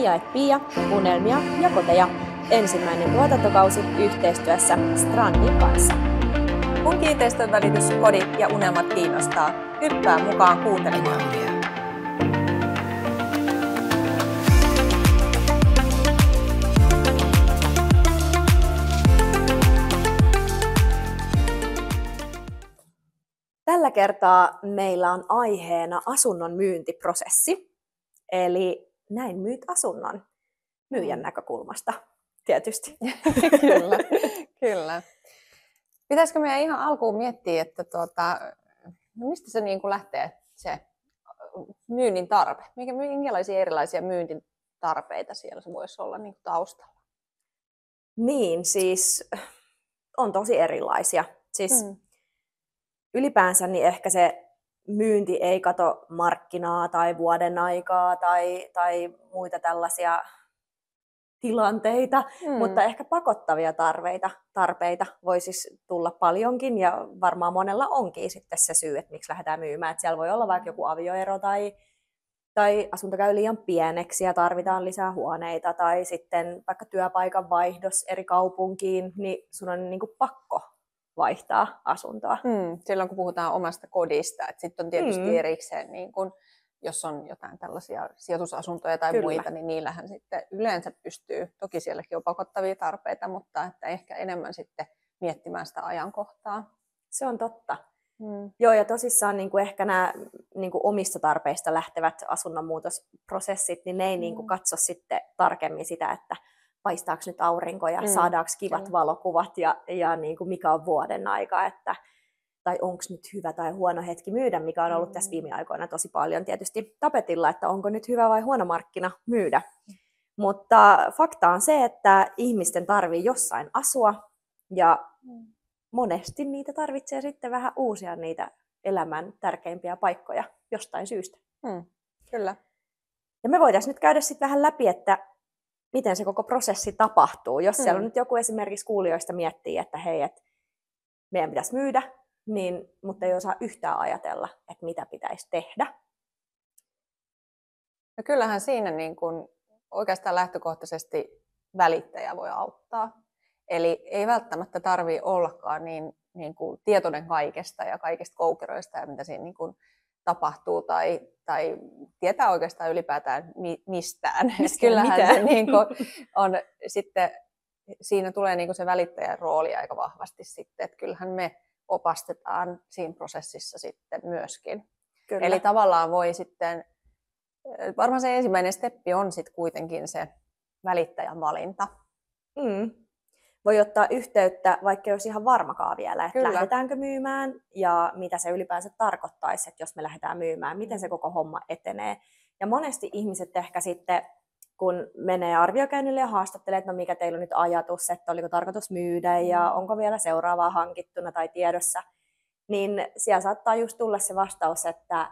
Mia et Pia, unelmia ja koteja. Ensimmäinen tuotantokausi yhteistyössä Strandin kanssa. Kun kiinteistön välitys, kodit ja unelmat kiinnostaa, hyppää mukaan kuuntelemaan. Tällä kertaa meillä on aiheena asunnon myyntiprosessi. Eli näin myyt asunnon myyjän näkökulmasta tietysti. Kyllä. Pitäisikö meidän ihan alkuun miettiä, että mistä se niin kuin lähtee se myynnin tarve? Minkälaisia erilaisia myyntitarpeita siellä se voisi olla niin kuin taustalla? Niin, siis on tosi erilaisia. Siis ylipäänsä niin ehkä se myynti ei kato markkinaa tai vuoden aikaa tai muita tällaisia tilanteita, mutta ehkä pakottavia tarpeita voi siis tulla paljonkin ja varmaan monella onkin sitten se syy, että miksi lähdetään myymään. Että siellä voi olla vaikka joku avioero tai asunto käy liian pieneksi ja tarvitaan lisää huoneita tai sitten vaikka työpaikan vaihdos eri kaupunkiin, niin sun on niin kuin pakko vaihtaa asuntoa. Silloin kun puhutaan omasta kodista, että sitten on tietysti erikseen, niin kun, jos on jotain tällaisia sijoitusasuntoja tai muita, niin niillähän sitten yleensä pystyy, toki sielläkin on pakottavia tarpeita, mutta että ehkä enemmän sitten miettimään sitä ajankohtaa. Se on totta. Joo, ja tosissaan niin kuin ehkä nämä niin kuin omista tarpeista lähtevät asunnonmuutosprosessit, niin ne ei niin kuin katso sitten tarkemmin sitä, että paistaako nyt aurinko ja saadaanko kivat valokuvat ja niin kuin mikä on vuoden aika, tai onko nyt hyvä tai huono hetki myydä, mikä on ollut tässä viime aikoina tosi paljon tietysti tapetilla, että onko nyt hyvä vai huono markkina myydä. Mutta fakta on se, että ihmisten tarvii jossain asua ja monesti niitä tarvitsee sitten vähän uusia niitä elämän tärkeimpiä paikkoja jostain syystä. Kyllä. Ja me voitaisiin nyt käydä sitten vähän läpi, että miten se koko prosessi tapahtuu. Jos siellä on nyt joku esimerkiksi kuulijoista miettii, että hei, että meidän pitäisi myydä, mutta ei osaa yhtään ajatella, että mitä pitäisi tehdä. No kyllähän siinä niin kun oikeastaan lähtökohtaisesti välittäjä voi auttaa. Eli ei välttämättä tarvitse ollakaan niin kuin tietoinen kaikesta ja kaikista koukeroista ja mitä siinä niin kuin tapahtuu tai tietää oikeastaan ylipäätään mistään. Kyllähän se niin kuin on sitten, siinä tulee niin kuin se välittäjän rooli aika vahvasti sitten, että kyllähän me opastetaan siinä prosessissa sitten myöskin. Kyllä. Eli tavallaan voi sitten, varmaan se ensimmäinen steppi on sitten kuitenkin se välittäjän valinta. Voi ottaa yhteyttä, vaikka ei olisi ihan varmakaan vielä, että lähdetäänkö myymään ja mitä se ylipäänsä tarkoittaisi, että jos me lähdetään myymään, miten se koko homma etenee. Ja monesti ihmiset ehkä sitten, kun menee arviokäynnille ja haastattelee, että no mikä teillä on nyt ajatus, että oliko tarkoitus myydä ja onko vielä seuraavaa hankittuna tai tiedossa, niin siellä saattaa just tulla se vastaus, että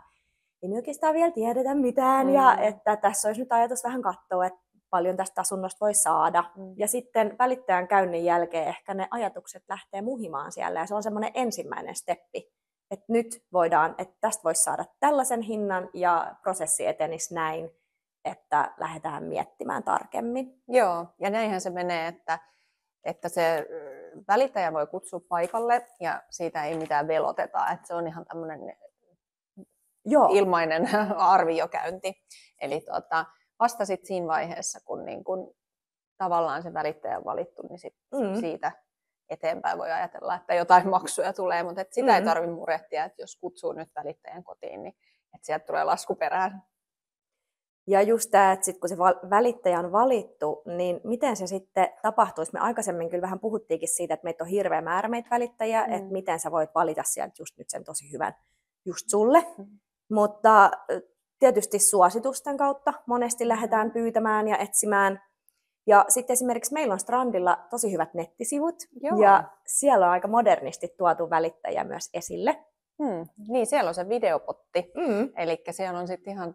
ei me oikeastaan vielä tiedetä mitään ja että tässä olisi nyt ajatus vähän katsoa, että paljon tästä asunnosta voi saada. Ja sitten välittäjän käynnin jälkeen ehkä ne ajatukset lähtee muhimaan siellä. Ja se on semmoinen ensimmäinen steppi, että nyt voidaan, että tästä voisi saada tällaisen hinnan ja prosessi etenisi näin, että lähdetään miettimään tarkemmin. Joo, ja näinhän se menee, että se välittäjä voi kutsua paikalle ja siitä ei mitään veloteta. Että se on ihan tämmöinen ilmainen arviokäynti. Eli vasta sitten siinä vaiheessa, kun tavallaan se välittäjä on valittu, niin siitä eteenpäin voi ajatella, että jotain maksuja tulee, mutta sitä ei tarvitse murehtia, että jos kutsuu nyt välittäjän kotiin, niin että sieltä tulee lasku perään. Ja just tämä, että sit kun se välittäjä on valittu, niin miten se sitten tapahtuisi? Me aikaisemmin kyllä vähän puhuttiinkin siitä, että meitä on hirveä määrä meitä välittäjiä, että miten sä voit valita sieltä just nyt sen tosi hyvän just sulle. Mutta tietysti suositusten kautta monesti lähdetään pyytämään ja etsimään. Ja sitten esimerkiksi meillä on Strandilla tosi hyvät nettisivut. Ja siellä on aika modernisti tuotu välittäjä myös esille. Niin, siellä on se videopotti. Eli siellä on sitten ihan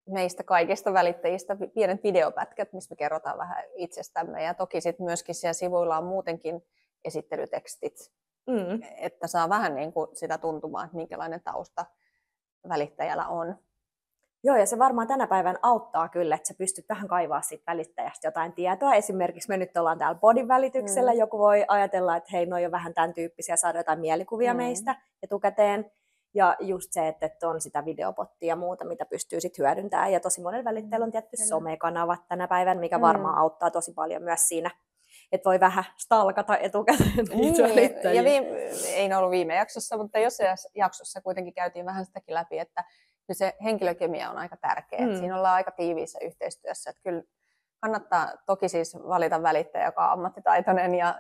meistä kaikista välittäjistä pienet videopätkät, missä me kerrotaan vähän itsestämme. Ja toki sitten myöskin siellä sivuilla on muutenkin esittelytekstit, että saa vähän niin kuin sitä tuntumaa, että minkälainen tausta välittäjällä on. Joo, ja se varmaan tänä päivän auttaa kyllä, että sä pystyt vähän kaivaa siitä välittäjästä jotain tietoa. Esimerkiksi me nyt ollaan täällä podin välityksellä. Joku voi ajatella, että hei, noi on vähän tämän tyyppisiä, saada jotain mielikuvia meistä etukäteen. Ja just se, että on sitä videopottia ja muuta, mitä pystyy sitten hyödyntämään. Ja tosi monen välittäjällä on tietty somekanavat tänä päivänä, mikä varmaan auttaa tosi paljon myös siinä, että voi vähän stalkata etukäteen niitä välittäjiä. Ja ei ne ollut viime jaksossa, mutta jossain jaksossa kuitenkin käytiin vähän sitäkin läpi, että se henkilökemia on aika tärkeä. Siinä ollaan aika tiiviissä yhteistyössä. Että kyllä kannattaa toki siis valita välittäjä, joka on ammattitaitoinen ja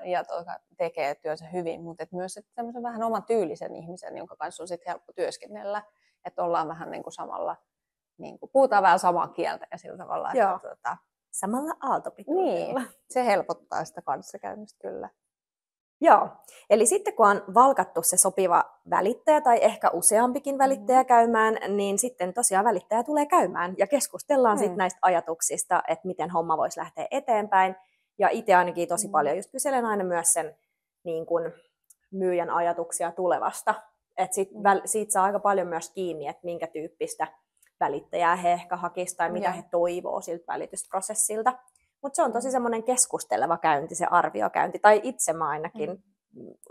tekee työnsä hyvin, mutta myös semmoisen vähän oman tyylisen ihmisen, jonka kanssa on sitten helppo työskennellä. Että ollaan vähän niin kuin samalla, niin kuin puhutaan vähän samaa kieltä ja sillä tavalla. Että, samalla aaltopituudella. Niin, se helpottaa sitä kanssakäymistä kyllä. Joo, eli sitten kun on valkattu se sopiva välittäjä tai ehkä useampikin välittäjä käymään, niin sitten tosiaan välittäjä tulee käymään ja keskustellaan sitten näistä ajatuksista, että miten homma voisi lähteä eteenpäin. Ja itse ainakin tosi paljon just kyselen aina myös sen niin kun, myyjän ajatuksia tulevasta. Että siitä saa aika paljon myös kiinni, että minkä tyyppistä välittäjää he ehkä hakisivat tai mitä he toivoo siltä välitysprosessilta. Mutta se on tosi semmoinen keskusteleva käynti, se arviokäynti. Tai itse mä ainakin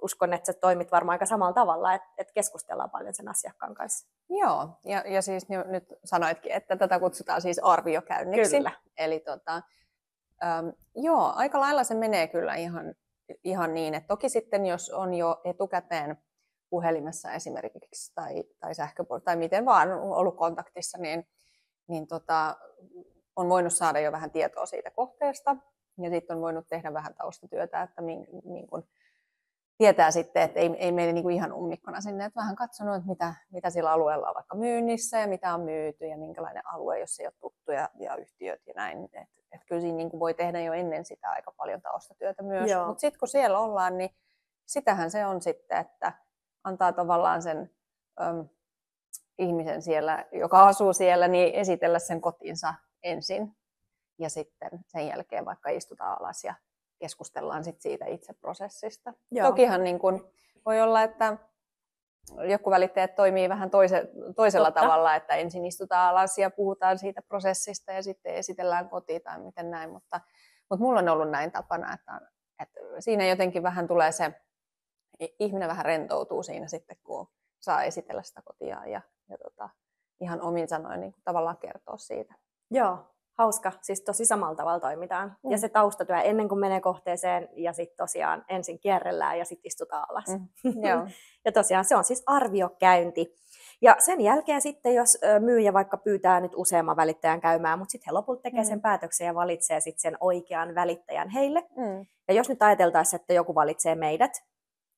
uskon, että sä toimit varmaan aika samalla tavalla, että keskustellaan paljon sen asiakkaan kanssa. Joo, ja siis nyt sanoitkin, että tätä kutsutaan siis arviokäynniksi. Kyllä. Eli joo, aika lailla se menee kyllä ihan niin, että toki sitten jos on jo etukäteen puhelimessa esimerkiksi tai sähköpostilla tai miten vaan ollut kontaktissa, niin on voinut saada jo vähän tietoa siitä kohteesta ja sitten on voinut tehdä vähän taustatyötä, että niin kun tietää sitten, että ei mene niin kuin ihan ummikkona sinne, että vähän katsonut, että mitä sillä alueella on vaikka myynnissä ja mitä on myyty ja minkälainen alue, jos ei ole tuttuja ja yhtiöt ja näin. Että kyllä siinä niin kuin voi tehdä jo ennen sitä aika paljon taustatyötä myös, mutta sitten kun siellä ollaan, niin sitähän se on sitten, että antaa tavallaan sen ihmisen siellä, joka asuu siellä, niin esitellä sen kotinsa ensin ja sitten sen jälkeen vaikka istutaan alas ja keskustellaan sit siitä itse prosessista. Tokihan niin kun voi olla, että joku välittäjät toimii vähän toisella tavalla, että ensin istutaan alas ja puhutaan siitä prosessista ja sitten esitellään kotiin tai miten näin, mutta mulla on ollut näin tapana, että siinä jotenkin vähän tulee se, ihminen vähän rentoutuu siinä sitten, kun saa esitellä sitä kotia ja ihan omin sanoin niin tavallaan kertoa siitä. Joo, hauska. Siis tosi samalla tavalla toimitaan. Ja se taustatyö ennen kuin menee kohteeseen ja sitten tosiaan ensin kierrellään ja sitten istutaan alas. Joo. Ja tosiaan se on siis arviokäynti. Ja sen jälkeen sitten, jos myyjä vaikka pyytää nyt useamman välittäjän käymään, mutta sitten he lopulta tekee sen päätöksen ja valitsee sitten sen oikean välittäjän heille. Ja jos nyt ajateltaisiin, että joku valitsee meidät,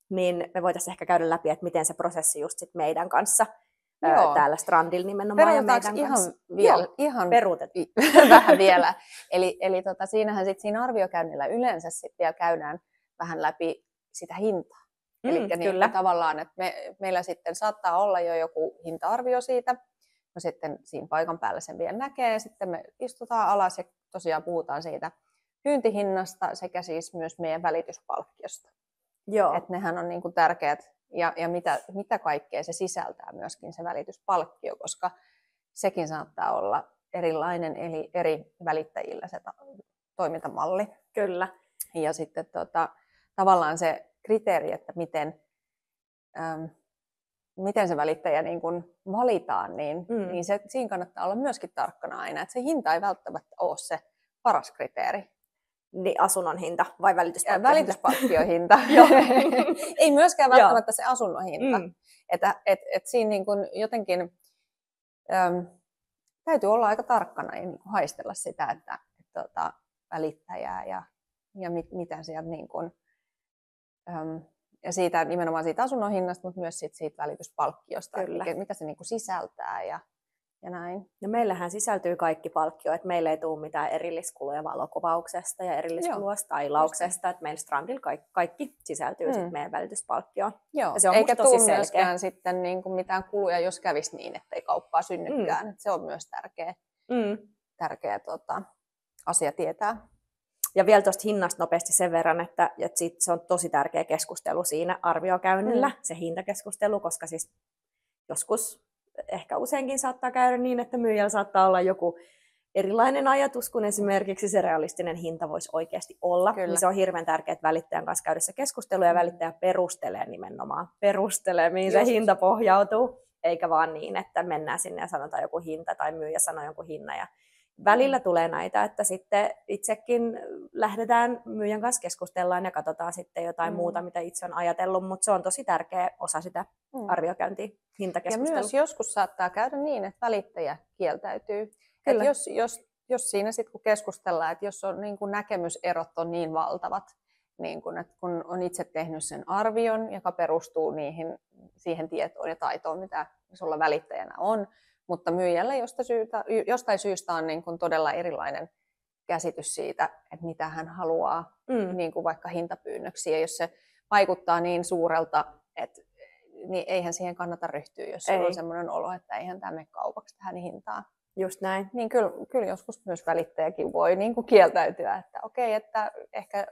niin me voitaisiin ehkä käydä läpi, että miten se prosessi just sit meidän kanssa täällä Strandilla nimenomaan ja meidän kanssa. Ihan peruutetaan. Vähän vielä. Eli siinähän sit siinä arviokäynnillä yleensä sit vielä käydään vähän läpi sitä hintaa. Eli niin tavallaan, että meillä sitten saattaa olla jo joku hinta-arvio siitä, no sitten siinä paikan päällä sen vielä näkee, ja sitten me istutaan alas ja tosiaan puhutaan siitä myyntihinnasta sekä siis myös meidän välityspalkkiosta. Joo. Että nehän on niin kuin tärkeät ja mitä kaikkea se sisältää myöskin se välityspalkkio, koska sekin saattaa olla erilainen, eli eri välittäjillä se toimintamalli. Kyllä. Ja sitten tavallaan se kriteeri, että miten se välittäjä niin kuin valitaan, niin siinä kannattaa olla myöskin tarkkana aina, että se hinta ei välttämättä ole se paras kriteeri. Niin asunnon hinta vai välityspalkkiohinta? Välityspalkkiohinta. Ei myöskään välttämättä se asunnon hinta. Et siinä niin kuin jotenkin täytyy olla aika tarkkana ja niin kuin haistella sitä, että välittäjää ja mitä sieltä niin kuin, ja siitä, nimenomaan siitä asunnon hinnasta, mutta myös siitä välityspalkkiosta, mitä se niin kuin sisältää ja näin. No meillähän sisältyy kaikki palkkio, että meillä ei tule mitään erilliskuluja valokuvauksesta ja erilliskuluja stailauksesta, että meillä Strandilla kaikki sisältyy sitten meidän välityspalkkioon. Joo. Ja se on eikä tosi tule myöskään sitten niin kuin mitään kuluja, jos kävisi niin, että ei kauppaa synnykään. Että se on myös tärkeä asia tietää. Ja vielä tuosta hinnasta nopeasti sen verran, että se on tosi tärkeä keskustelu siinä arviokäynnillä, se hintakeskustelu, koska siis joskus ehkä useinkin saattaa käydä niin, että myyjällä saattaa olla joku erilainen ajatus kuin esimerkiksi se realistinen hinta voisi oikeasti olla. Niin se on hirveän tärkeää, että välittäjän kanssa käydä se keskustelu ja välittäjä perustelee nimenomaan. Perustelee, mihin se hinta pohjautuu, eikä vaan niin, että mennään sinne ja sanotaan joku hinta tai myyjä sanoo jonkun hinnan. Ja välillä tulee näitä, että sitten itsekin lähdetään myyjän kanssa keskustellaan ja katsotaan sitten jotain muuta, mitä itse on ajatellut, mutta se on tosi tärkeä osa sitä arviokäyntiä, hintakeskustelua. Ja myös joskus saattaa käydä niin, että välittäjä kieltäytyy. Että jos siinä sitten kun keskustellaan, että jos on niin kun näkemyserot on niin valtavat, niin kun, että kun on itse tehnyt sen arvion, joka perustuu siihen tietoon ja taitoon, mitä sulla välittäjänä on, mutta myyjällä jostain syystä on niin kun todella erilainen käsitys siitä, että mitä hän haluaa, niin kuin vaikka hintapyynnöksiä. Jos se vaikuttaa niin suurelta, että niin eihän siihen kannata ryhtyä, jos on sellainen olo, että eihän tämä mene kaupaksi tähän hintaan. Just näin. Niin kyllä joskus myös välittäjäkin voi niin kuin kieltäytyä, että okei, että ehkä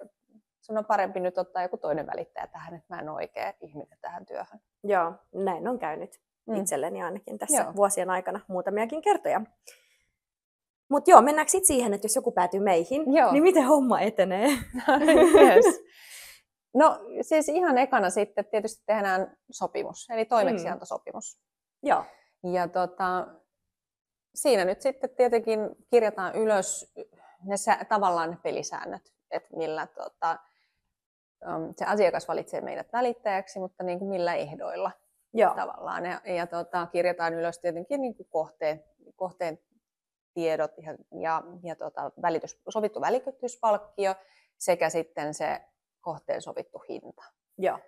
sun on parempi nyt ottaa joku toinen välittäjä tähän, että mä en ole oikea ihminen tähän työhön. Joo, näin on käynyt itselleni ainakin tässä vuosien aikana muutamiakin kertoja. Mutta joo, mennäänkö sitten siihen, että jos joku päätyy meihin, niin miten homma etenee? Yes. No siis ihan ekana sitten tietysti tehdään sopimus, eli toimeksiantosopimus. Joo. Ja siinä nyt sitten tietenkin kirjataan ylös tavallaan ne pelisäännöt, että millä se asiakas valitsee meidät välittäjäksi, mutta niin kuin millä ehdoilla tavallaan. Ja kirjataan ylös tietenkin niin kuin kohteen tiedot ja sovittu välityspalkkio sekä sitten se kohteen sovittu hinta. Joo.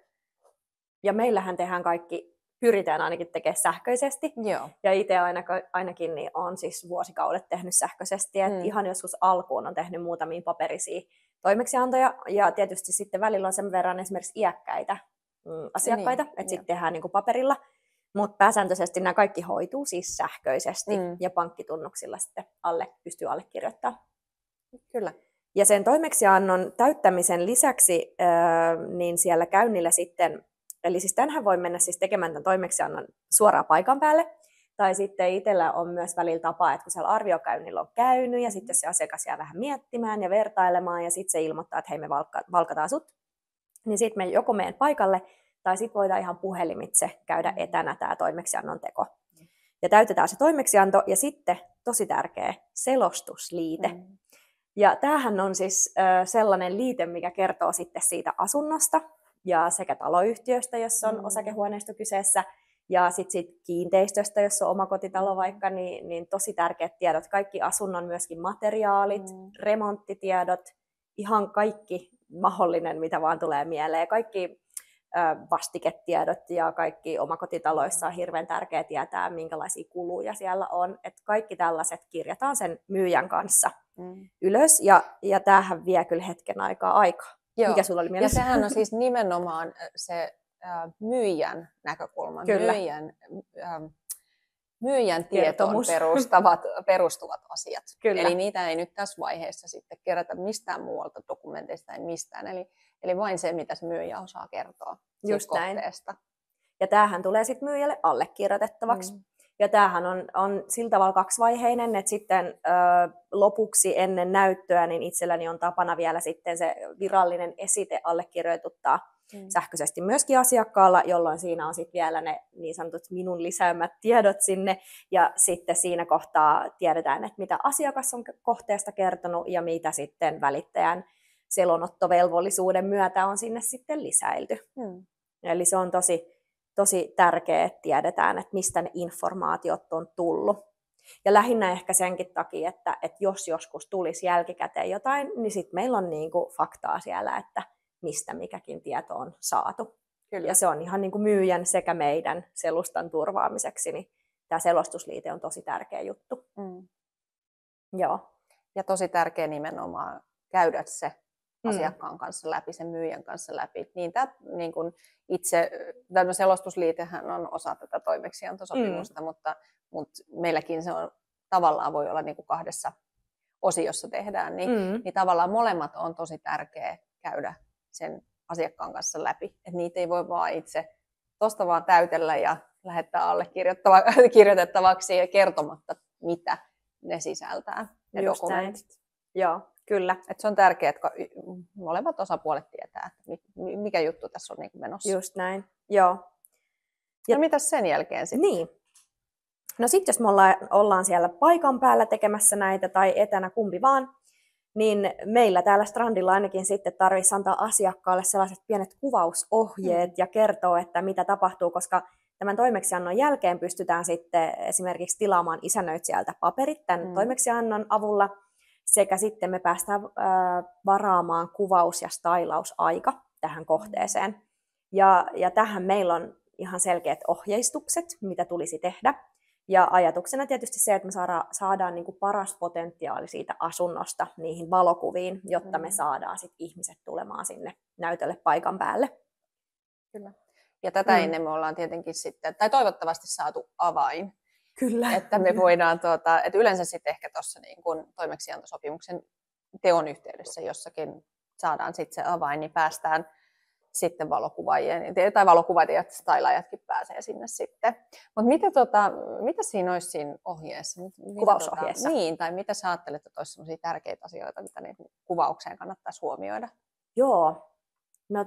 Ja meillähän tehdään kaikki, pyritään ainakin tekemään sähköisesti. Joo. Ja itse ainakin niin olen siis vuosikaudet tehnyt sähköisesti. Ihan joskus alkuun on tehnyt muutamia paperisia toimeksiantoja. Ja tietysti sitten välillä on sen verran esimerkiksi iäkkäitä asiakkaita, että sitten tehdään niin kuin paperilla. Mutta pääsääntöisesti nämä kaikki hoituu siis sähköisesti ja pankkitunnuksilla sitten pystyy allekirjoittamaan. Kyllä. Ja sen toimeksiannon täyttämisen lisäksi niin siellä käynnillä sitten, eli siis tänhän voi mennä siis tekemään tämän toimeksiannon suoraan paikan päälle, tai sitten itsellä on myös välillä tapa, että kun siellä arviokäynnillä on käynyt, ja sitten se asiakas jää vähän miettimään ja vertailemaan, ja sitten se ilmoittaa, että hei, me valkataan sut, niin sitten me joko menen paikalle, tai sitten voidaan ihan puhelimitse käydä etänä tämä toimeksiannon teko. Ja täytetään se toimeksianto, ja sitten tosi tärkeä selostusliite. Ja tämähän on siis sellainen liite, mikä kertoo sitten siitä asunnosta ja sekä taloyhtiöstä, jos on osakehuoneisto kyseessä, ja sitten siitä kiinteistöstä, jos on omakotitalo vaikka, niin tosi tärkeät tiedot. Kaikki asunnon myöskin materiaalit, remonttitiedot, ihan kaikki mahdollinen, mitä vaan tulee mieleen. Kaikki vastiketiedot ja kaikki omakotitaloissa on hirveän tärkeää tietää, minkälaisia kuluja siellä on. Et kaikki tällaiset kirjataan sen myyjän kanssa ylös, ja tämähän vie kyllä hetken aikaa. Joo. Mikä sulla oli mielessä? Ja sehän on siis nimenomaan se myyjän näkökulma, myyjän tietoon perustuvat asiat. Kyllä. Eli niitä ei nyt tässä vaiheessa sitten kerätä mistään muualta dokumenteista tai mistään. Eli vain se, mitä se myyjä osaa kertoa siitä kohteesta. Ja tämähän tulee sitten myyjälle allekirjoitettavaksi. Ja tämähän on sillä tavalla kaksivaiheinen, että sitten lopuksi ennen näyttöä niin itselläni on tapana vielä sitten se virallinen esite allekirjoituttaa sähköisesti myöskin asiakkaalla, jolloin siinä on sitten vielä ne niin sanotut minun lisäämät tiedot sinne. Ja sitten siinä kohtaa tiedetään, että mitä asiakas on kohteesta kertonut ja mitä sitten välittäjän selonottovelvollisuuden myötä on sinne sitten lisäilty. Eli se on tosi tärkeää, että tiedetään, että mistä ne informaatiot on tullut. Ja lähinnä ehkä senkin takia, että jos joskus tulisi jälkikäteen jotain, niin sitten meillä on niinku faktaa siellä, että mistä mikäkin tieto on saatu. Kyllä. Ja se on ihan niinku myyjän sekä meidän selustan turvaamiseksi, niin tämä selostusliite on tosi tärkeä juttu. Joo. Ja tosi tärkeä nimenomaan käydä se asiakkaan kanssa läpi, sen myyjän kanssa läpi. Niin kun tämä selostusliitehän on osa tätä toimeksiantosopimusta, mutta meilläkin se on tavallaan voi olla niin kuin kahdessa osiossa tehdään, niin tavallaan molemmat on tosi tärkeä käydä sen asiakkaan kanssa läpi. Et niitä ei voi vaan itse tuosta vaan täytellä ja lähettää allekirjoitettavaksi ja kertomatta, mitä ne sisältää, ne dokumentit. Joo, kyllä. Et se on tärkeää, että molemmat osapuolet tietää, että mikä juttu tässä on niin kuin menossa. Just näin, joo. Ja mitäs sen jälkeen sitten? Niin. No sitten jos me ollaan siellä paikan päällä tekemässä näitä tai etänä kumpi vaan, niin meillä täällä Strandilla ainakin sitten tarvitsisi antaa asiakkaalle sellaiset pienet kuvausohjeet ja kertoa, että mitä tapahtuu, koska tämän toimeksiannon jälkeen pystytään sitten esimerkiksi tilaamaan isännöitsijältä paperit tämän toimeksiannon avulla, sekä sitten me päästään varaamaan kuvaus- ja stailausaika tähän kohteeseen. Ja tähän meillä on ihan selkeät ohjeistukset, mitä tulisi tehdä. Ja ajatuksena tietysti se, että me saadaan niin kuin paras potentiaali siitä asunnosta niihin valokuviin, jotta me saadaan sit ihmiset tulemaan sinne näytölle paikan päälle. Kyllä. Ja tätä ennen me ollaan tietenkin sitten, tai toivottavasti saatu avain. Kyllä. Että me voidaan, että yleensä sitten ehkä tuossa niin kun toimeksiantosopimuksen teon yhteydessä jossakin saadaan sitten se avain, niin päästään sitten valokuvaajien, tai valokuvaajat ja stylaajatkin pääsee sinne sitten. Mutta mitä siinä olisi siinä ohjeessa? Kuvausohjeessa? Niin, tai mitä sä ajattelet, että olisi sellaisia tärkeitä asioita, mitä niin kuvaukseen kannattaisi huomioida? Joo, no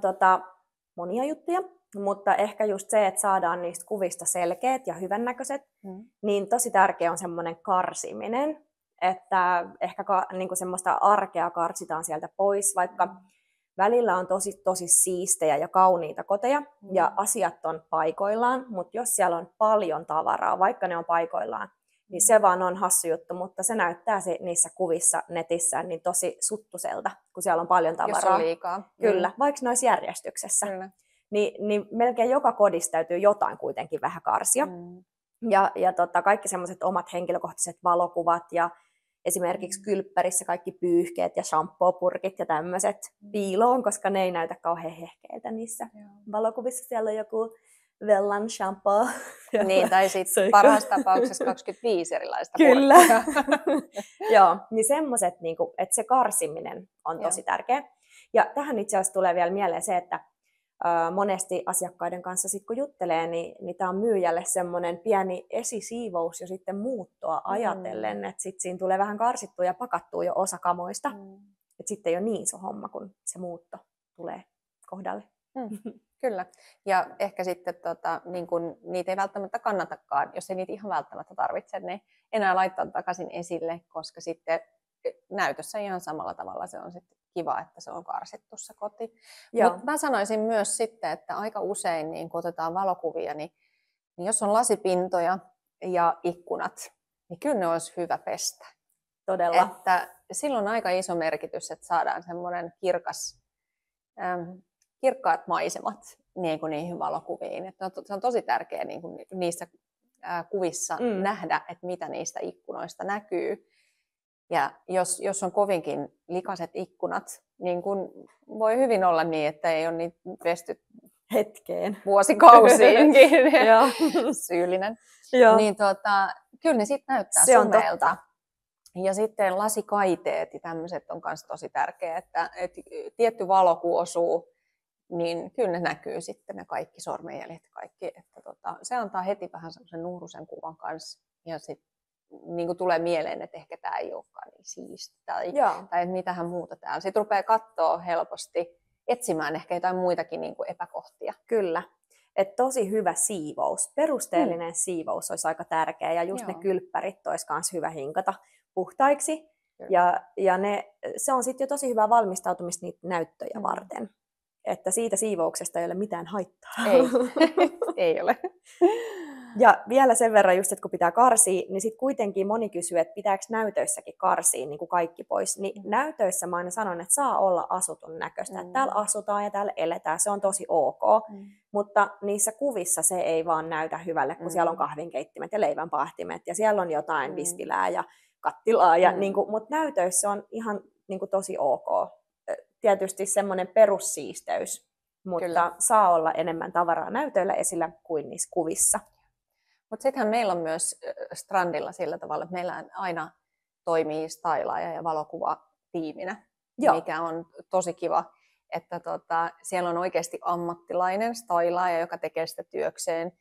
monia juttuja, mutta ehkä just se, että saadaan niistä kuvista selkeät ja hyvännäköiset, niin tosi tärkeä on semmoinen karsiminen, että ehkä niinku semmoista arkea karsitaan sieltä pois, vaikka välillä on tosi siistejä ja kauniita koteja ja asiat on paikoillaan, mutta jos siellä on paljon tavaraa, vaikka ne on paikoillaan, niin se vaan on hassu juttu, mutta se näyttää niissä kuvissa netissä niin tosi suttuselta, kun siellä on paljon tavaraa. Jos on liikaa. Kyllä, vaikka ne olisi järjestyksessä. Kyllä. Niin melkein joka kodissa täytyy jotain kuitenkin vähän karsia. Ja kaikki semmoiset omat henkilökohtaiset valokuvat ja esimerkiksi kylppärissä kaikki pyyhkeet ja shampoo-purkit ja tämmöiset piiloon, koska ne ei näytä kauhean hehkeiltä niissä valokuvissa. Siellä on joku Vellan shampoo. Niin, tai sitten parhaassa tapauksessa 25 erilaista Kyllä. Joo, niin semmoiset, että se karsiminen on tosi tärkeä. Ja tähän itse asiassa tulee vielä mieleen se, että monesti asiakkaiden kanssa sit kun juttelee, niin tämä on myyjälle semmoinen pieni esisiivous jo sitten muuttoa ajatellen, että sitten siinä tulee vähän karsittua ja pakattua jo osa kamoista. Että sitten ei ole niin iso homma, kun se muutto tulee kohdalle. Kyllä. Ja ehkä sitten niin kun niitä ei välttämättä kannatakaan, jos ei niitä ihan välttämättä tarvitse, niin enää laittaa takaisin esille, koska sitten näytössä ihan samalla tavalla se on sitten kiva, että se on karsittu se koti. Mutta mä sanoisin myös sitten, että aika usein niin kun otetaan valokuvia, niin jos on lasipintoja ja ikkunat, niin kyllä ne olisi hyvä pestä. Todella. Että silloin on aika iso merkitys, että saadaan semmoinen kirkkaat maisemat niin kuin niihin valokuviin. Että se on tosi tärkeää niin kuin niissä kuvissa nähdä, että mitä niistä ikkunoista näkyy. Ja jos on kovinkin likaiset ikkunat, niin kun voi hyvin olla niin, että ei ole niitä pesty hetkeen vuosikausiinkin syyllinen. Niin kyllä ne sitten näyttää sumeelta. Ja sitten lasikaiteet ja tämmöiset on myös tosi tärkeää, että tietty valo kun osuu, niin kyllä ne näkyy sitten ne kaikki sormenjäljet kaikki. Että se antaa heti vähän semmoisen nuhrusen kuvan kanssa. Ja sitten niin kuin tulee mieleen, että ehkä tämä ei olekaan niin siisti tai mitähän muuta täällä. Sitten rupeaa katsoa helposti, etsimään ehkä jotain muitakin niin kuin epäkohtia. Kyllä. Et tosi hyvä siivous. Perusteellinen siivous olisi aika tärkeä ja just ne kylppärit olisi myös hyvä hinkata puhtaiksi. Ja se on sitten jo tosi hyvää valmistautumista niitä näyttöjä varten. Että siitä siivouksesta ei ole mitään haittaa. Ei ole. Ja vielä sen verran just, että kun pitää karsia, niin sitten kuitenkin moni kysyy, että pitääkö näytöissäkin karsia niin kuin kaikki pois. Niin näytöissä mä aina sanon, että saa olla asutun näköistä. Että täällä asutaan ja täällä eletään, se on tosi ok. Mutta niissä kuvissa se ei vaan näytä hyvälle, kun siellä on kahvinkeittimet ja leivänpahtimet ja siellä on jotain vispilää ja kattilaa. Ja, mutta näytöissä on ihan tosi ok. Tietysti semmoinen perussiisteys, mutta saa olla enemmän tavaraa näytöillä esillä kuin niissä kuvissa. Mutta sittenhän meillä on myös Strandilla sillä tavalla, että meillä aina toimii stylaaja ja valokuvatiiminä, mikä on tosi kiva, että siellä on oikeasti ammattilainen stylaaja, joka tekee sitä työkseen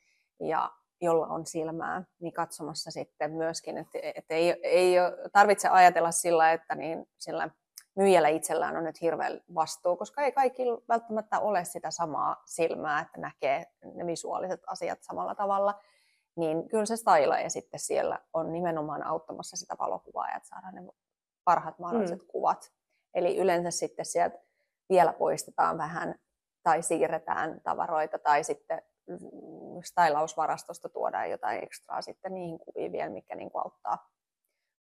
ja jolla on silmää, niin katsomassa sitten myöskin, että ei tarvitse ajatella sillä, että niin sillä myyjällä itsellään on nyt hirveä vastuu, koska ei kaikilla välttämättä ole sitä samaa silmää, että näkee ne visuaaliset asiat samalla tavalla. Niin kyllä se stylaaja sitten siellä on nimenomaan auttamassa sitä valokuvaajaa, että saadaan ne parhaat mahdolliset kuvat. Eli yleensä sitten sieltä vielä poistetaan vähän tai siirretään tavaroita tai sitten stylausvarastosta tuodaan jotain ekstraa sitten niihin kuviin vielä, mikä niin kuin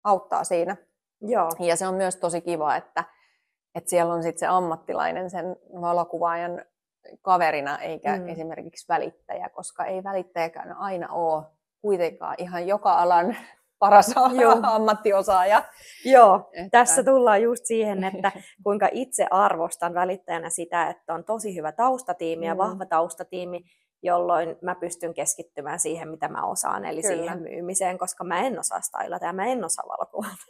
auttaa siinä. Joo. Ja se on myös tosi kiva, että siellä on sitten se ammattilainen sen valokuvaajan kaverina eikä esimerkiksi välittäjä, koska ei välittäjäkään aina ole kuitenkaan ihan joka alan paras ammattiosaaja. Joo, tässä tullaan just siihen, että kuinka itse arvostan välittäjänä sitä, että on tosi hyvä taustatiimi ja vahva taustatiimi, jolloin mä pystyn keskittymään siihen, mitä mä osaan, eli siihen myymiseen, koska mä en osaa stylata ja mä en osaa valokuvata.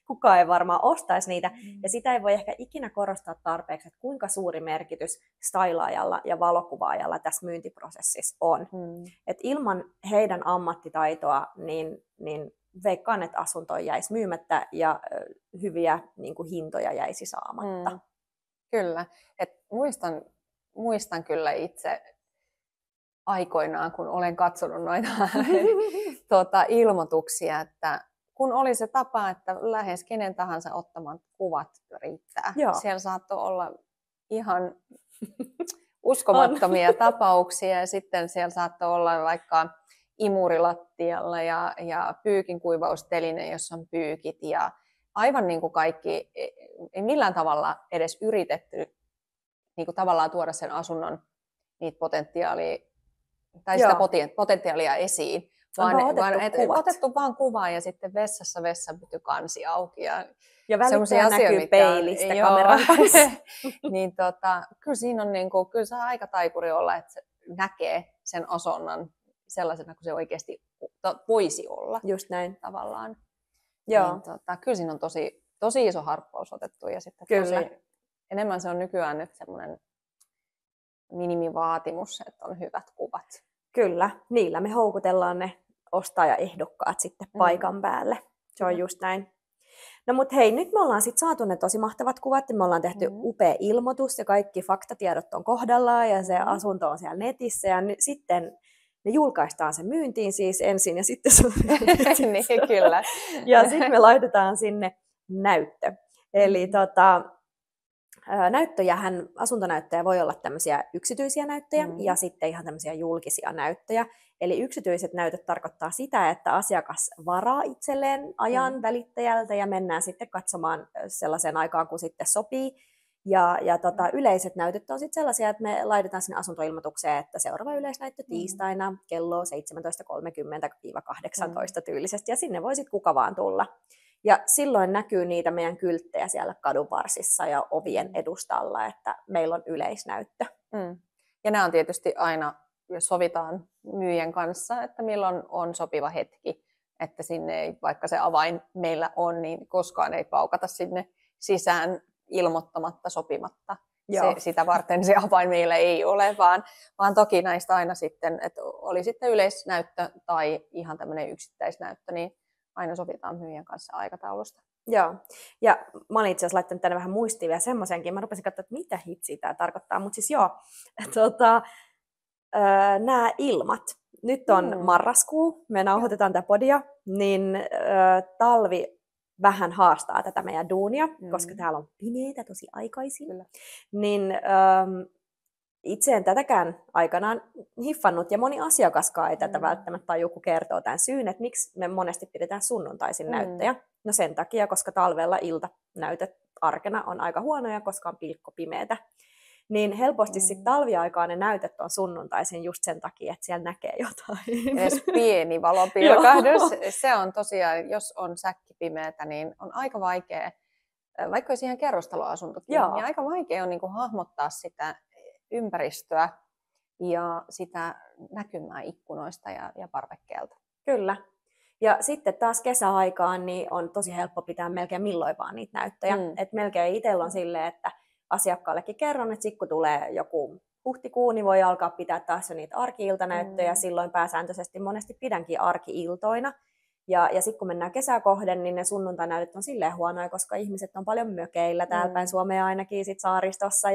Kukaan ei varmaan ostaisi niitä, ja sitä ei voi ehkä ikinä korostaa tarpeeksi, että kuinka suuri merkitys stylaajalla ja valokuvaajalla tässä myyntiprosessissa on. Et ilman heidän ammattitaitoa, niin veikkaan, että asunto jäisi myymättä ja hyviä niin kuin hintoja jäisi saamatta. Kyllä, et muistan kyllä itse aikoinaan, kun olen katsonut noita ilmoituksia, että kun oli se tapa, että lähes kenen tahansa ottaman kuvat riittää. Joo. Siellä saattoi olla ihan uskomattomia tapauksia ja sitten siellä saattoi olla vaikka imurilattialla ja pyykin kuivausteline, jossa on pyykit ja aivan niin kuin kaikki, ei millään tavalla edes yritetty niin kuin tavallaan tuoda sen asunnon niitä potentiaalia esiin, vaan otettu vaan kuvaa ja sitten vessassa vessanpyty kansi auki. Ja välittäjä näkyy peilistä kameran kanssa. Niin kyllä siinä on kyllä saa aika taikuri olla, että se näkee sen asunnon sellaisena kuin se oikeasti voisi olla. Just näin. Tavallaan. Joo. Niin, kyllä siinä on tosi iso harppaus otettu ja sitten enemmän se on nykyään nyt semmoinen minimivaatimus, että on hyvät kuvat. Kyllä, niillä me houkutellaan ne ostajaehdokkaat sitten paikan päälle. Se on just näin. No mut hei, nyt me ollaan sitten saatu ne tosi mahtavat kuvat, ja me ollaan tehty upea ilmoitus, ja kaikki faktatiedot on kohdallaan, ja se asunto on siellä netissä, ja sitten ne julkaistaan sen myyntiin siis ensin, ja sitten se on niin, kyllä. Ja sitten me laitetaan sinne näyttö. Eli asuntonäyttöjä voi olla tämmöisiä yksityisiä näyttöjä ja sitten ihan tämmöisiä julkisia näyttöjä. Eli yksityiset näytöt tarkoittaa sitä, että asiakas varaa itselleen ajan välittäjältä ja mennään sitten katsomaan sellaiseen aikaan, kun sitten sopii. Ja yleiset näytöt on sitten sellaisia, että me laitetaan sinne asuntoilmoitukseen, että seuraava yleisnäyttö tiistaina kello 17.30-18 tyylisesti, ja sinne voi sitten kuka vaan tulla. Ja silloin näkyy niitä meidän kylttejä siellä kadunvarsissa ja ovien edustalla, että meillä on yleisnäyttö. Ja nämä on tietysti aina, jos sovitaan myyjän kanssa, että milloin on sopiva hetki, että sinne ei, vaikka se avain meillä on, niin koskaan ei paukata sinne sisään ilmoittamatta, sopimatta. Sitä varten se avain meillä ei ole, vaan toki näistä aina sitten, että oli sitten yleisnäyttö tai ihan tämmöinen yksittäisnäyttö, niin aina sovitaan myyjän kanssa aikataulusta. Joo, ja mä olin itse asiassa laittanut tänne vähän muistiin vielä semmoisenkin. Mä rupesin katsoa, että mitä hitsiä tämä tarkoittaa, mutta siis nämä ilmat. Nyt on marraskuu, me nauhoitetaan tätä podia, niin talvi vähän haastaa tätä meidän duunia, koska täällä on pimeitä tosi aikaisin. Kyllä. Niin itse en tätäkään aikanaan hiffannut, ja moni asiakaskaan ei tätä välttämättä, tai joku kertoo tämän syyn, että miksi me monesti pidetään sunnuntaisin näyttöjä. No sen takia, koska talvella iltanäytöt arkena on aika huonoja, koska on pilkkopimeätä. Niin helposti sitten talviaikaan ne näytöt on sunnuntaisin just sen takia, että siellä näkee jotain. Edes pieni valopilkahdus. Se on tosiaan, jos on säkkipimeätä, niin on aika vaikea, vaikka olisi ihan kerrostaloasuntokin, niin aika vaikea on niinku hahmottaa sitä ympäristöä ja sitä näkymää ikkunoista ja parvekkeelta. Kyllä. Ja sitten taas kesäaikaan niin on tosi helppo pitää melkein milloin vaan niitä näyttöjä. Et melkein itsellä on silleen, että asiakkaallekin kerron, että sitten kun tulee joku huhtikuu, niin voi alkaa pitää taas jo niitä arki-iltanäyttöjä. Silloin pääsääntöisesti monesti pidänkin arki-iltoina. Ja sitten kun mennään kesää kohden, niin ne sunnuntainäytöt on silleen huonoja, koska ihmiset on paljon mökeillä täällä päin Suomea ainakin sit saaristossa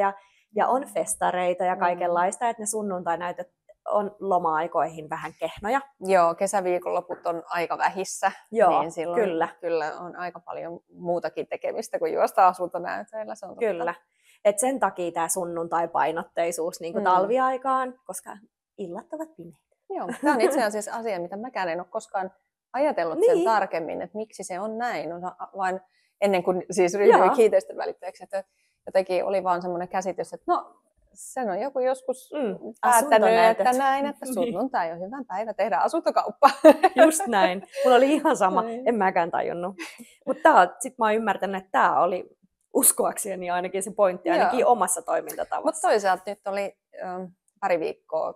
ja on festareita ja kaikenlaista, että ne sunnuntainäytöt on loma-aikoihin vähän kehnoja. Joo, kesäviikonloput on aika vähissä. Joo, niin silloin kyllä on aika paljon muutakin tekemistä kuin juosta asuntonäytöillä. Se on totta. Kyllä. Et sen takia tämä sunnuntai-painotteisuus niin kuin talviaikaan, koska illat ovat pimeitä. Joo, tämä on itse asiassa asia, mitä mäkään en ole koskaan ajatellut sen tarkemmin, että miksi se on näin. Vaan ennen kuin siis ryhdyin kiinteistön välittäjäksi, että jotenkin oli vaan semmoinen käsitys, että no, sen on joku joskus päättänyt, että näin, että sunnuntai on hyvä päivä tehdä asuntokauppaa. Just näin. Mulla oli ihan sama, en mäkään tajunnut. Mutta sitten mä oon ymmärtänyt, että tämä oli uskoakseni ainakin se pointti, ainakin omassa toimintatavassa. Mutta toisaalta nyt oli pari viikkoa,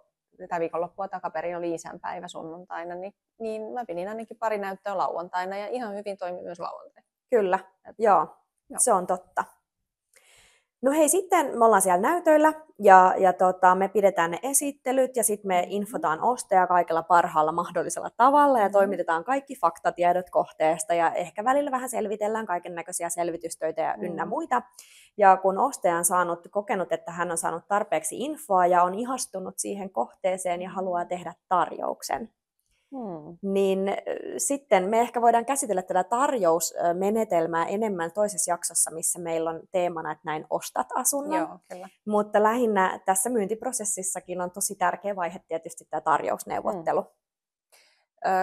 tai viikonloppua takaperin oli isänpäivä sunnuntaina, niin mä pidin ainakin pari näyttöä lauantaina ja ihan hyvin toimi myös lauantaina. Kyllä, joo. Se on totta. No hei, sitten me ollaan siellä näytöillä ja me pidetään ne esittelyt ja sitten me infotaan ostajaa kaikella parhaalla mahdollisella tavalla ja toimitetaan kaikki faktatiedot kohteesta ja ehkä välillä vähän selvitellään kaiken näköisiä selvitystöitä ja ynnä muita. Ja kun ostaja on kokenut, että hän on saanut tarpeeksi infoa ja on ihastunut siihen kohteeseen ja haluaa tehdä tarjouksen, niin sitten me ehkä voidaan käsitellä tätä tarjousmenetelmää enemmän toisessa jaksossa, missä meillä on teemana, että näin ostat asunnon. Joo, kyllä. Mutta lähinnä tässä myyntiprosessissakin on tosi tärkeä vaihe tietysti tämä tarjousneuvottelu.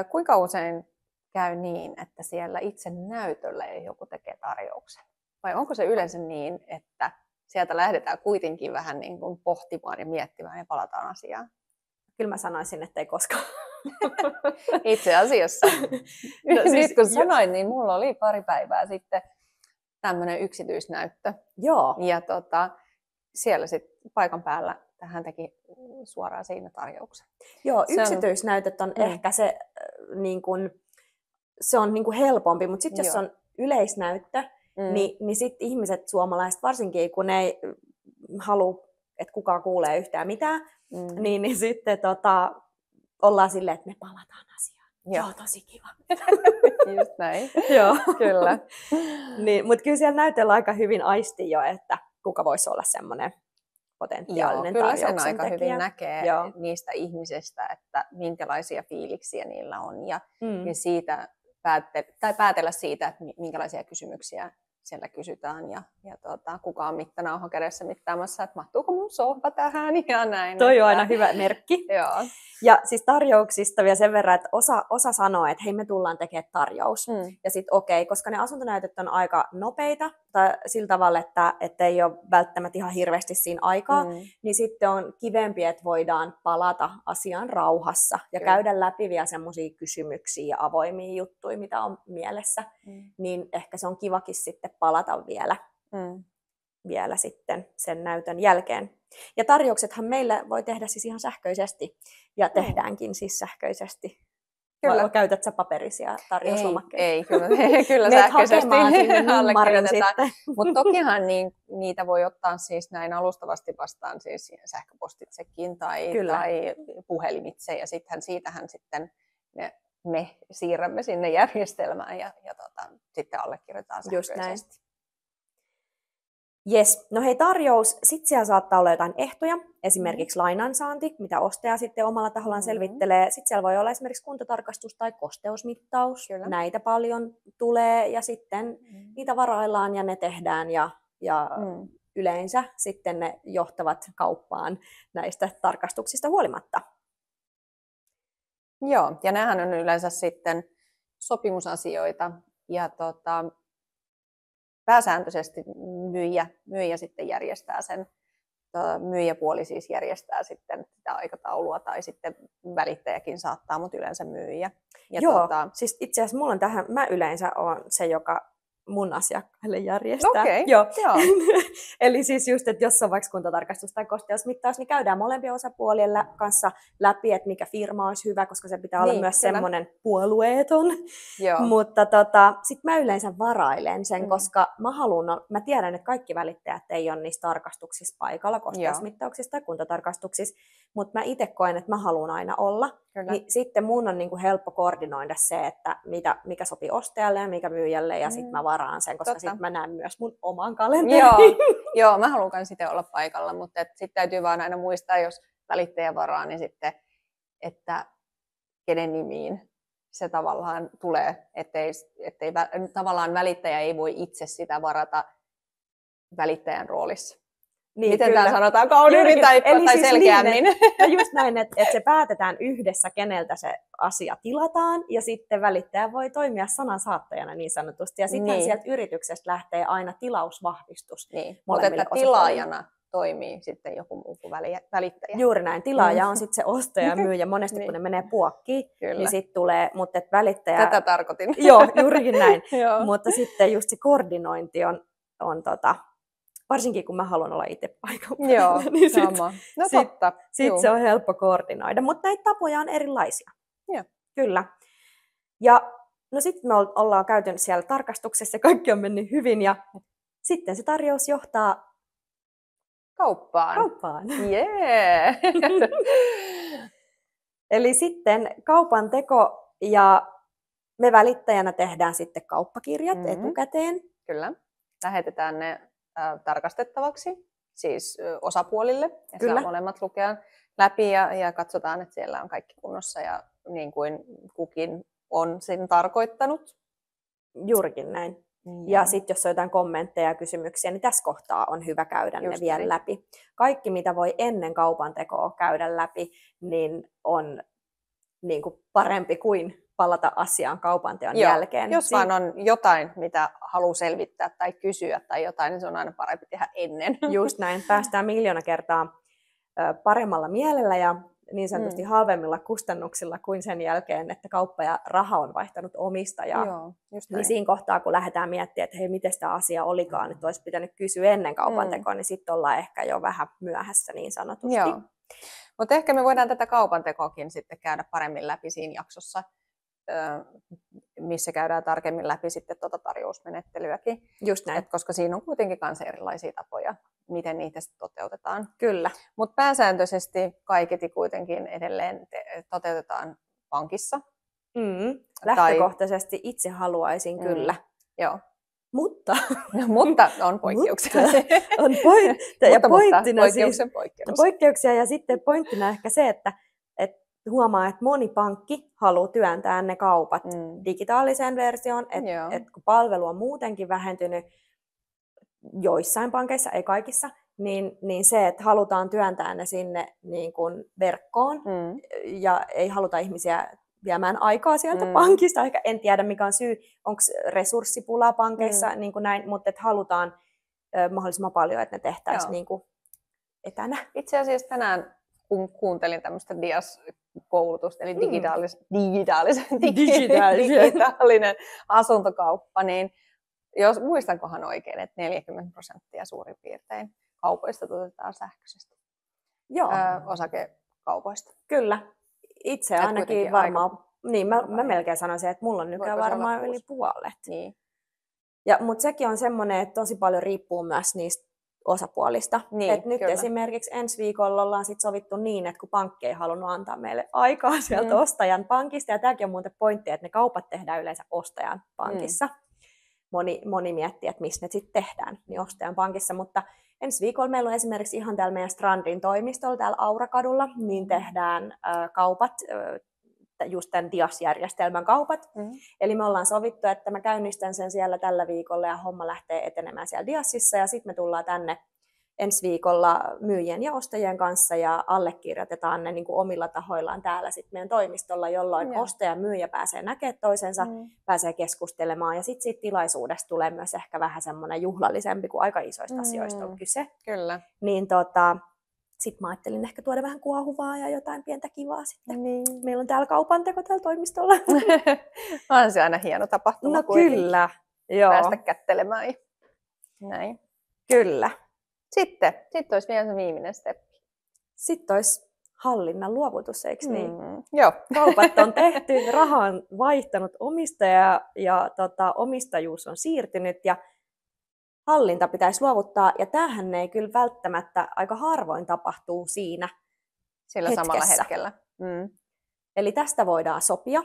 Kuinka usein käy niin, että siellä itse näytöllä joku tekee tarjouksen? Vai onko se yleensä niin, että sieltä lähdetään kuitenkin vähän niin kuin pohtimaan ja miettimään ja palataan asiaan? Kyllä mä sanoisin, että ei koskaan. Itse asiassa. No, siis, kun sanoin, niin mulla oli pari päivää sitten tämmöinen yksityisnäyttö. Joo. Ja siellä sitten paikan päällä hän teki suoraan siinä tarjouksen. Joo, yksityisnäytöt on ehkä se, niin kun, se on niin kun helpompi, mutta sitten jos on yleisnäyttö, niin sitten ihmiset, suomalaiset varsinkin, kun ei halua, että kukaan kuulee yhtään mitään, niin sitten ollaan silleen, että me palataan asiaan. Joo, tosi kiva. Just näin. Joo. Kyllä. Niin, mutta kyllä siellä näytöllä aika hyvin aisti jo, että kuka voisi olla semmoinen potentiaalinen tarjouksen tekijä. Kyllä sen aika hyvin näkee niistä ihmisistä, että minkälaisia fiiliksiä niillä on. Ja siitä päätellä siitä, että minkälaisia kysymyksiä siellä kysytään ja kuka on mittanauha kädessä mittaamassa, että mahtuuko mun sohva tähän ja näin. Toi on aina hyvä merkki. Joo. Ja siis tarjouksista vielä sen verran, että osa sanoo, että hei, me tullaan tekemään tarjous. Ja sitten okei, koska ne asuntonäytöt on aika nopeita tai sillä tavalla, että ei ole välttämättä ihan hirveästi siinä aikaa, niin sitten on kivempi, että voidaan palata asiaan rauhassa ja käydä läpi vielä semmoisia kysymyksiä ja avoimia juttuja, mitä on mielessä. Niin ehkä se on kivakin sitten palata vielä sitten sen näytön jälkeen. Ja tarjouksethan meillä voi tehdä siis ihan sähköisesti, ja tehdäänkin siis sähköisesti. Kyllä. Vai käytät sä paperisia tarjouslomakkeita? Ei kyllä sähköisesti allekirjoitetaan. Mutta tokihan niitä voi ottaa siis näin alustavasti vastaan siis sähköpostitsekin tai puhelimitse, ja siitähän sitten me siirrämme sinne järjestelmään ja sitten allekirjoitetaan sähköisesti. Just näin. Jes, no hei, tarjous, sitten siellä saattaa olla jotain ehtoja, esimerkiksi lainansaanti, mitä ostaja sitten omalla tahollaan selvittelee. Sitten siellä voi olla esimerkiksi kuntotarkastus tai kosteusmittaus, näitä paljon tulee ja sitten niitä varaillaan ja ne tehdään ja yleensä sitten ne johtavat kauppaan näistä tarkastuksista huolimatta. Joo, ja nämähän on yleensä sitten sopimusasioita ja pääsääntöisesti myyjä sitten järjestää sen, myyjäpuoli siis järjestää sitten sitä aikataulua tai sitten välittäjäkin saattaa, mutta yleensä myyjä. Ja joo, siis itse asiassa mulla on tähän, mä yleensä olen se, joka mun asiakkaille järjestää. Okei, Joo. joo. Eli siis just, että jos on vaikka kuntotarkastus tai kosteusmittaus, niin käydään molempien osapuolien kanssa läpi, että mikä firma olisi hyvä, koska se pitää olla myös semmoinen puolueeton. Mutta sitten mä yleensä varailen sen, koska mä tiedän, että kaikki välittäjät ei ole niissä tarkastuksissa paikalla, kosteusmittauksissa tai kuntotarkastuksissa, mutta mä itse koen, että mä haluan aina olla. Niin sitten mun on niinku helppo koordinoida se, että mikä sopii ostajalle ja mikä myyjälle, ja sitten mä varaan sen, koska sitten mä näen myös mun oman kalenterin. Joo, mä haluan myös itse olla paikalla, mutta sitten täytyy vaan aina muistaa, jos välittäjä varaa, niin sitten, että kenen nimiin se tavallaan tulee, ettei tavallaan välittäjä ei voi itse sitä varata välittäjän roolissa. Niin, miten tämä sanotaan kauniimmin tai siis selkeämmin? Niin, että just näin, että se päätetään yhdessä, keneltä se asia tilataan, ja sitten välittäjä voi toimia sanansaattajana niin sanotusti. Ja sitten sieltä yrityksestä lähtee aina tilausvahvistus. Niin, mutta että tilaajana toimii sitten joku muu kuin välittäjä. Juuri näin. Tilaaja on sitten se ostaja ja myyjä. Monesti kun ne menee puokkiin, niin sitten tulee, mutta et välittäjä... Tätä tarkoitin. Joo, juurikin näin. Mutta sitten just se koordinointi on varsinkin kun mä haluan olla itse paikalla. Joo, niin sama. No totta. Sitten se on helppo koordinoida, mutta näitä tapoja on erilaisia. Joo. Kyllä. Ja no sitten me ollaan käyty siellä tarkastuksessa, kaikki on mennyt hyvin, ja sitten se tarjous johtaa kauppaan. Yeah. Eli sitten kaupan teko, ja me välittäjänä tehdään sitten kauppakirjat etukäteen. Kyllä. Lähetetään ne tarkastettavaksi, siis osapuolille, ja saa molemmat lukea läpi ja katsotaan, että siellä on kaikki kunnossa ja niin kuin kukin on sen tarkoittanut. Juurikin näin. Ja sitten jos on jotain kommentteja ja kysymyksiä, niin tässä kohtaa on hyvä käydä ne vielä läpi. Kaikki, mitä voi ennen kaupan tekoa käydä läpi, niin on niin kuin parempi kuin palata asiaan kaupanteon jälkeen. Jos vaan on jotain, mitä haluaa selvittää tai kysyä tai jotain, niin se on aina parempi tehdä ennen. Just näin. Päästään 1,000,000 kertaa paremmalla mielellä ja niin sanotusti halvemmilla kustannuksilla kuin sen jälkeen, että kauppa ja raha on vaihtanut omistajaa. Joo, niin siinä kohtaa, kun lähdetään miettimään, että hei, miten tämä asia olikaan, että olisi pitänyt kysyä ennen kaupan tekoa, niin sitten ollaan ehkä jo vähän myöhässä niin sanotusti. Joo. Mutta ehkä me voidaan tätä kaupan tekoakin sitten käydä paremmin läpi siinä jaksossa, missä käydään tarkemmin läpi sitten tarjousmenettelyäkin. Just näin. Koska siinä on kuitenkin myös erilaisia tapoja, miten niitä sitten toteutetaan. Kyllä. Mutta pääsääntöisesti kaiketi kuitenkin edelleen toteutetaan pankissa. Lähtökohtaisesti itse haluaisin kyllä. Joo. Mutta on poikkeuksia. On pointtina poikkeuksia. Ja sitten pointtina ehkä se, että huomaa, että moni pankki haluaa työntää ne kaupat digitaaliseen versioon, että kun palvelu on muutenkin vähentynyt joissain pankeissa, ei kaikissa, niin se, että halutaan työntää ne sinne niin kuin verkkoon ja ei haluta ihmisiä viemään aikaa sieltä pankista. Ehkä en tiedä, mikä on syy, onko resurssipulaa pankeissa, niin kuin näin, mutta että halutaan mahdollisimman paljon, että ne tehtäisiin niin kuin etänä. Itse asiassa tänään, kun kuuntelin tämmöistä DIAS-koulutusta, eli digitaalinen asuntokauppa, niin muistankohan oikein, että 40% suurin piirtein kaupoista toteutetaan sähköisesti. Joo. Osakekaupoista. Kyllä. Itse ainakin varmaan, mä melkein sanoisin, että mulla on nykyään varmaan yli puolet. Niin. Mutta sekin on semmoinen, että tosi paljon riippuu myös niistä osapuolista. Niin, nyt esimerkiksi ensi viikolla ollaan sit sovittu niin, että kun pankki ei halunnut antaa meille aikaa sieltä ostajan pankista, ja tämäkin on muuten pointti, että ne kaupat tehdään yleensä ostajan pankissa. Moni miettii, että missä ne sitten tehdään, niin ostajan pankissa, mutta ensi viikolla meillä on esimerkiksi ihan täällä meidän Strandin toimistolla, täällä Aurakadulla, niin tehdään kaupat, just tämän DIAS-järjestelmän kaupat. Eli me ollaan sovittu, että mä käynnistän sen siellä tällä viikolla ja homma lähtee etenemään siellä DIASissa, ja sitten me tullaan tänne ensi viikolla myyjien ja ostajien kanssa ja allekirjoitetaan ne niin kuin omilla tahoillaan täällä sitten meidän toimistolla, jolloin ostaja ja myyjä pääsee näkemään toisensa, pääsee keskustelemaan, ja sitten siitä tilaisuudesta tulee myös ehkä vähän semmoinen juhlallisempi, kun aika isoista asioista on kyse. Kyllä. Niin sitten mä ajattelin ehkä tuoda vähän kuohuvaa ja jotain pientä kivaa sitten. Niin. Meillä on täällä kaupanteko täällä toimistolla. On se aina hieno tapahtuma. No kuitenkin. Kyllä. päästä kättelemään. Näin. Kyllä. Sitten olisi vielä se viimeinen steppi. Sitten olisi hallinnan luovutus, eikö niin? Joo. Kaupat on tehty, raha on vaihtanut omistajaa ja omistajuus on siirtynyt ja hallinta pitäisi luovuttaa. Ja tämähän ei kyllä välttämättä aika harvoin tapahtuu siinä sillä hetkessä. Samalla hetkellä. Eli tästä voidaan sopia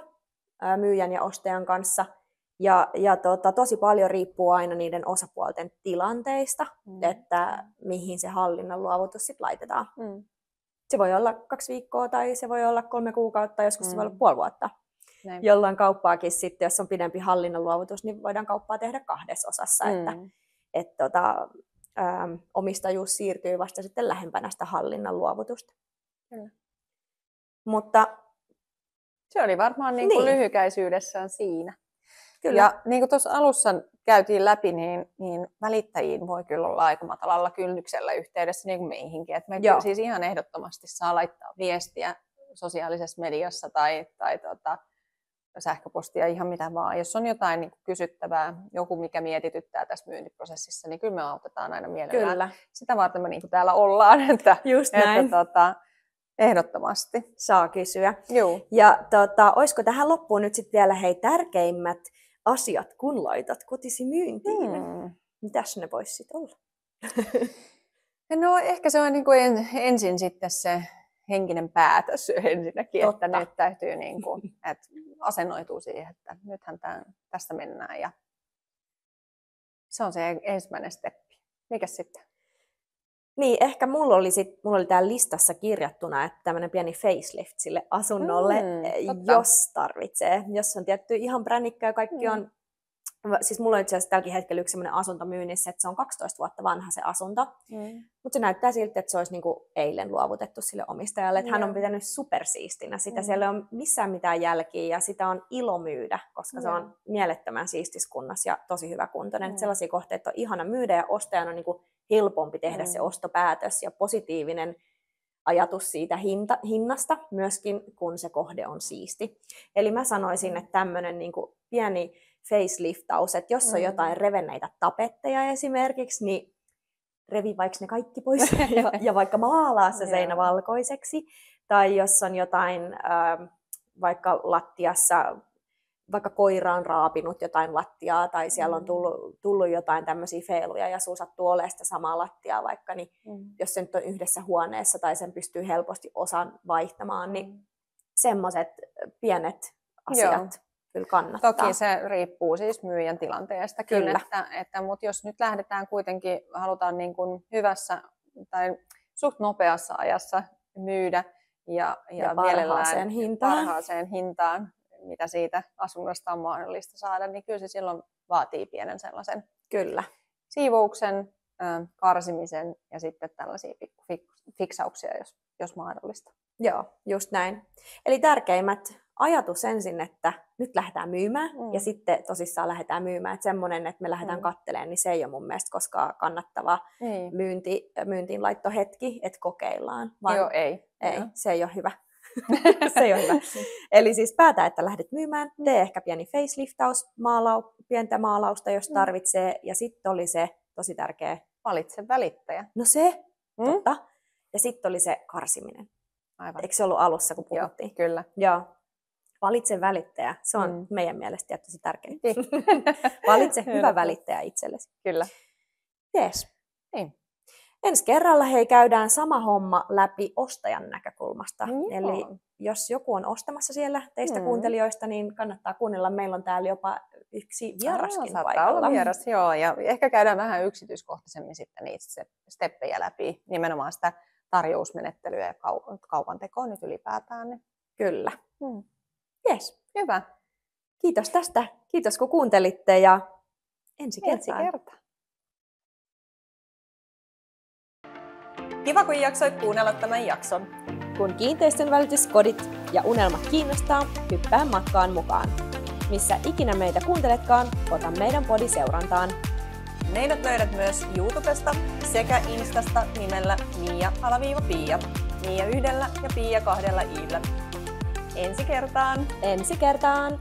myyjän ja ostajan kanssa. Ja tosi paljon riippuu aina niiden osapuolten tilanteista, että mihin se hallinnan luovutus sitten laitetaan. Se voi olla 2 viikkoa tai se voi olla 3 kuukautta, joskus se voi olla puoli vuotta. Näin. Jolloin kauppaakin sitten, jos on pidempi hallinnan luovutus, niin voidaan kauppaa tehdä 2 osassa, että omistajuus siirtyy vasta sitten lähempänä sitä hallinnan luovutusta. Mutta se oli varmaan niin kuin lyhykäisyydessään siinä. Kyllä. Ja niin kuin tuossa alussa käytiin läpi, niin välittäjiin voi kyllä olla aika matalalla kynnyksellä yhteydessä niin kuin meihinkin. Että me siis ihan ehdottomasti saa laittaa viestiä sosiaalisessa mediassa tai sähköpostia, ihan mitä vaan. Jos on jotain niin kuin kysyttävää, joku mikä mietityttää tässä myyntiprosessissa, niin kyllä me autetaan aina mielellään. Kyllä. Sitä varten me niin kuin täällä ollaan. Just näin. Ehdottomasti. Saa kysyä. Joo. Ja olisiko tähän loppuun nyt sitten vielä tärkeimmät asiat, kun laitat kotisi myyntiin? Mitäs ne vois sitten olla? No ehkä se on niin kuin ensin sitten se henkinen päätös ensinnäkin, että nyt täytyy niin kuin, että asennoituu siihen, että nythän tästä mennään. Ja se on se ensimmäinen steppi. Mikäs sitten? Niin, ehkä mulla oli täällä listassa kirjattuna, että tämmöinen pieni facelift sille asunnolle, jos tarvitsee. Jos on tietty ihan brännikkä ja kaikki on, siis mulla on itse asiassa tälläkin hetkellä yksi semmoinen asunto myynnissä, että se on 12 vuotta vanha se asunto. Mutta se näyttää siltä, että se olisi niinku eilen luovutettu sille omistajalle, että hän on pitänyt supersiistinä sitä. Siellä ei ole missään mitään jälkiä ja sitä on ilo myydä, koska se on mielettömän siistis kunnossa ja tosi hyvä kuntoinen. Sellaisia kohteita on ihana myydä ja ostajan on niinku helpompi tehdä se ostopäätös ja positiivinen ajatus siitä hinnasta myöskin, kun se kohde on siisti. Eli mä sanoisin, että tämmöinen niinku pieni faceliftaus, että jos on jotain revenneitä tapetteja esimerkiksi, niin revi vaikka ne kaikki pois ja vaikka maalaa se seinä valkoiseksi. Tai jos on jotain vaikka lattiassa, vaikka koira on raapinut jotain lattiaa tai siellä on tullut jotain tämmöisiä feiluja ja sun sattuu olemaan sitä samaa lattiaa vaikka, niin jos se nyt on yhdessä huoneessa tai sen pystyy helposti osan vaihtamaan, niin semmoiset pienet asiat kyllä kannattaa. Toki se riippuu siis myyjän tilanteestakin, mutta jos nyt lähdetään kuitenkin, halutaan niin kuin hyvässä tai suht nopeassa ajassa myydä ja parhaaseen hintaan, mitä siitä asunnosta on mahdollista saada, niin kyllä se silloin vaatii pienen sellaisen siivouksen, karsimisen ja sitten tällaisia fiksauksia, jos mahdollista. Joo, just näin. Eli tärkeimmät ajatus ensin, että nyt lähdetään myymään ja sitten tosissaan lähdetään myymään. Että semmoinen, että me lähdetään katselemaan, niin se ei ole mun mielestä koskaan kannattava myyntiin laittohetki, että kokeillaan. Joo, ei. Se ei ole hyvä. Se ei ole hyvä. Eli siis päätä, että lähdet myymään, tee ehkä pieni faceliftaus, pientä maalausta, jos tarvitsee. Ja sitten oli se tosi tärkeä. Valitse välittäjä. No se, totta. Ja sitten oli se karsiminen. Aivan. Eikö se ollut alussa, kun puhuttiin? Joo, kyllä. Joo. Valitse välittäjä. Se on meidän mielestä tosi tärkeää. Valitse hyvä välittäjä itsellesi. Kyllä. Jees. Niin. Ensi kerralla käydään sama homma läpi ostajan näkökulmasta. Eli jos joku on ostamassa siellä teistä kuuntelijoista, niin kannattaa kuunnella. Meillä on täällä jopa yksi vieraskin paikalla. Olla vieras, joo. Ja ehkä käydään vähän yksityiskohtaisemmin sitten niitä steppejä läpi. Nimenomaan sitä tarjousmenettelyä ja kaupan tekoa nyt ylipäätään. Niin. Kyllä. Jes. Hyvä. Kiitos tästä. Kiitos kun kuuntelitte ja ensi kertaan. Kiva kun jaksoit kuunnella tämän jakson. Kun kiinteistönvälityskodit ja unelmat kiinnostaa, hyppää matkaan mukaan. Missä ikinä meitä kuunteletkaan, ota meidän podi seurantaan. Meidät löydät myös YouTubesta sekä Instasta nimellä Mia-Pia. Mia 1 ja Pia 2 iillä. Ensi kertaan! Ensi kertaan!